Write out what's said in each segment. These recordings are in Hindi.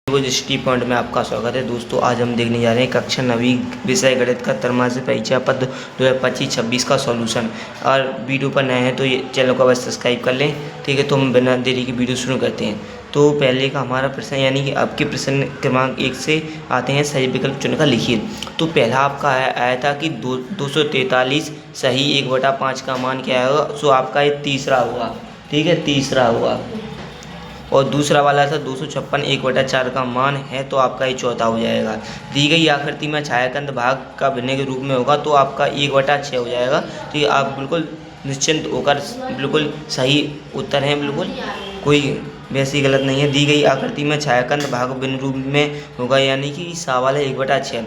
वो दृष्टि पॉइंट में आपका स्वागत है दोस्तों। आज हम देखने जा रहे हैं कक्षा 9वीं विषय गणित का त्रैमासिक परीक्षा पद 2025-26 का सॉल्यूशन। और वीडियो पर नए हैं तो ये चैनल को बस सब्सक्राइब कर लें, ठीक है। तो हम बिना देरी की वीडियो शुरू करते हैं। तो पहले का हमारा प्रश्न यानी कि आपके प्रश्न क्रमांक 1 से आते हैं, सही विकल्प चुनकर लिखिए। तो पहला आपका आया था कि 243 सही 1/5 का मान क्या होगा। सो आपका ये तीसरा हुआ, ठीक है, तीसरा हुआ। और दूसरा वाला था 256 1/4 का मान है, तो आपका ये चौथा हो जाएगा। दी गई आकृति में छायांकन भाग का भिन्न के रूप में होगा, तो आपका 1/6 हो जाएगा। तो ये आप बिल्कुल निश्चिंत होकर बिल्कुल सही उत्तर है, बिल्कुल कोई वैसी गलत नहीं है। दी गई आकृति में छायांकन भाग भिन्न रूप में होगा, यानी कि सवाल है 1/6।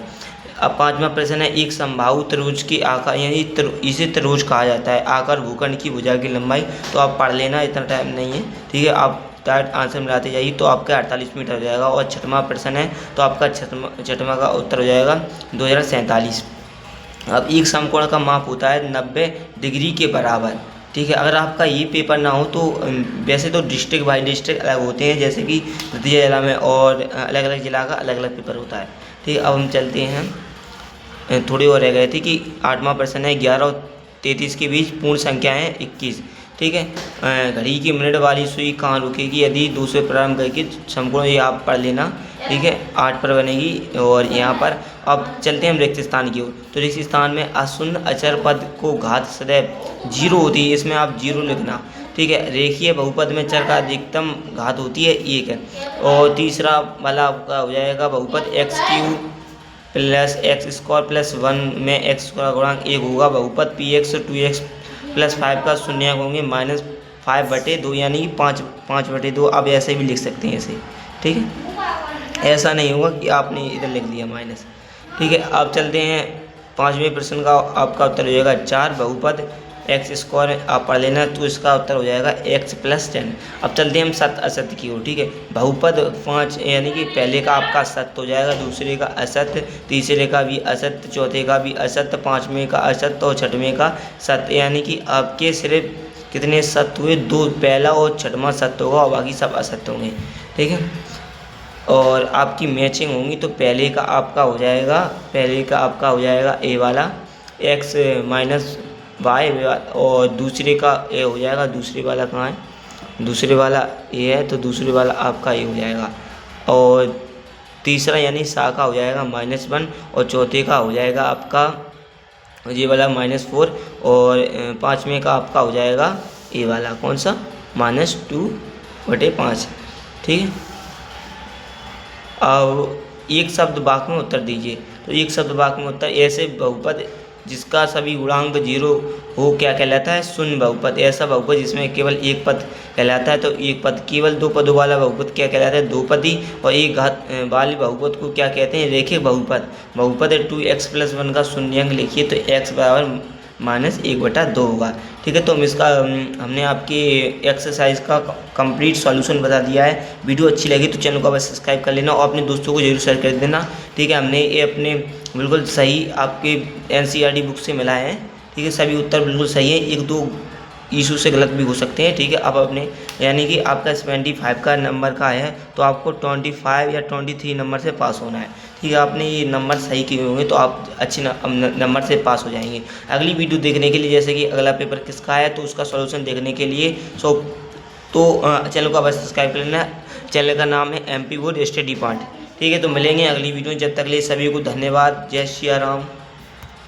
अब पांचवा प्रश्न है, एक समबाहु त्रिभुज की आकार यानी इसे त्रिभुज कहा जाता है। आकार भूखंड की भुजा की लंबाई, तो आप पढ़ लेना, इतना टाइम नहीं है, ठीक है। आप डायरेक्ट आंसर मिलाते जाइए, तो आपका 48 मीटर हो जाएगा। और छठवां प्रश्न है, तो आपका छठवां का उत्तर हो जाएगा 2047। अब एक समकोण का माप होता है 90 डिग्री के बराबर, ठीक है। अगर आपका ये पेपर ना हो तो वैसे तो डिस्ट्रिक्ट बाई डिस्ट्रिक्ट अलग होते हैं, जैसे कि नदिया जिला में और अलग अलग जिला का अलग अलग पेपर होता है, ठीक है। अब हम चलते हैं, थोड़ी और रह गए थे कि 8वां प्रश्न है, 11 और 33 के बीच पूर्ण संख्या है 21, ठीक है। घड़ी की मिनट वाली सुई कहाँ रुकेगी यदि 2 से प्रारंभ करके समकोण, ये आप पढ़ लेना, ठीक है। 8 पर बनेगी। और यहाँ पर अब चलते हैं हम रिक्त स्थान की ओर। तो रिक्त स्थान में अशून्य अचर पद को घात सदैव 0 होती है, इसमें आप 0 लिखना, ठीक है। रेखीय बहुपद में चर का अधिकतम घात होती है 1 है। और तीसरा वाला आपका हो जाएगा बहुपद x³ प्लस x² प्लस 1 में x का गुणांक 1 होगा। बहुपद px 2x प्लस 5 का शून्य होंगे -5/2, यानी कि 5/2। आप ऐसे भी लिख सकते हैं इसे, ठीक है। ऐसा नहीं होगा कि आपने इधर लिख दिया माइनस, ठीक है। अब चलते हैं 5वें प्रश्न का, आपका उत्तर हो जाएगा 4 बहुपद x² आप पढ़ लेना, तो इसका उत्तर हो जाएगा x + 10। अब चलते हैं हम सत्य असत्य की ओर, ठीक है। बहुपद 5 यानी कि पहले का आपका सत्य हो जाएगा, दूसरे का असत्य, तीसरे का भी असत्य, चौथे का भी असत्य, 5वें का असत्य और 6वें का सत्य। यानी कि आपके सिर्फ कितने सत्य हुए, 2, पहला और 6वां सत्य होगा और बाकी सब असत्य होंगे, ठीक है। और आपकी मैचिंग होंगी, तो पहले का आपका हो जाएगा ए वाला x - y, और दूसरे का ए हो जाएगा। दूसरे वाला कहाँ है, दूसरे वाला ए है, तो दूसरे वाला आपका ए हो जाएगा। और तीसरा यानी सा का हो जाएगा -1, और चौथे का हो जाएगा आपका ये वाला -4, और 5वें का आपका हो जाएगा ए वाला, कौन सा, -2/5, ठीक है। अब एक शब्द वाक्य में उत्तर दीजिए। तो एक शब्द वाक्य में उत्तर, ऐसे बहुपद जिसका सभी गुणांक 0 हो क्या कहलाता है, शून्य बहुपद। ऐसा बहुपद जिसमें केवल एक पद कहलाता है, तो एक पद। केवल 2 पदों वाला बहुपद क्या कहलाता है, 2 पदी। और एक घात वाले बहुपद को क्या कहते हैं, रेखिक बहुपद। बहुपद है 2x + 1 का शून्यंक लिखिए, तो x = -1/2 होगा, ठीक है। तो हम इसका हमने आपकी एक्सरसाइज का कंप्लीट सॉल्यूशन बता दिया है। वीडियो अच्छी लगी तो चैनल को बस सब्सक्राइब कर लेना और अपने दोस्तों को जरूर शेयर कर देना, ठीक है। हमने ये अपने बिल्कुल सही आपके NCERT बुक से मिला है, ठीक है। सभी उत्तर बिल्कुल सही है, 1-2 इशू से गलत भी हो सकते हैं, ठीक है। अब अपने यानी कि आपका 75 का नंबर का है, तो आपको 25 या 23 नंबर से पास होना है, ठीक है। आपने ये नंबर सही किए होंगे तो आप अच्छे नंबर से पास हो जाएंगे। अगली वीडियो देखने के लिए, जैसे कि अगला पेपर किसका है, तो उसका सॉल्यूशन देखने के लिए चैनल को बस सब्सक्राइब कर लेना। चैनल का नाम है MP बोर्ड स्टडी पार्ट, ठीक है। तो मिलेंगे अगली वीडियो, जब तक के लिए सभी को धन्यवाद। जय श्री राम।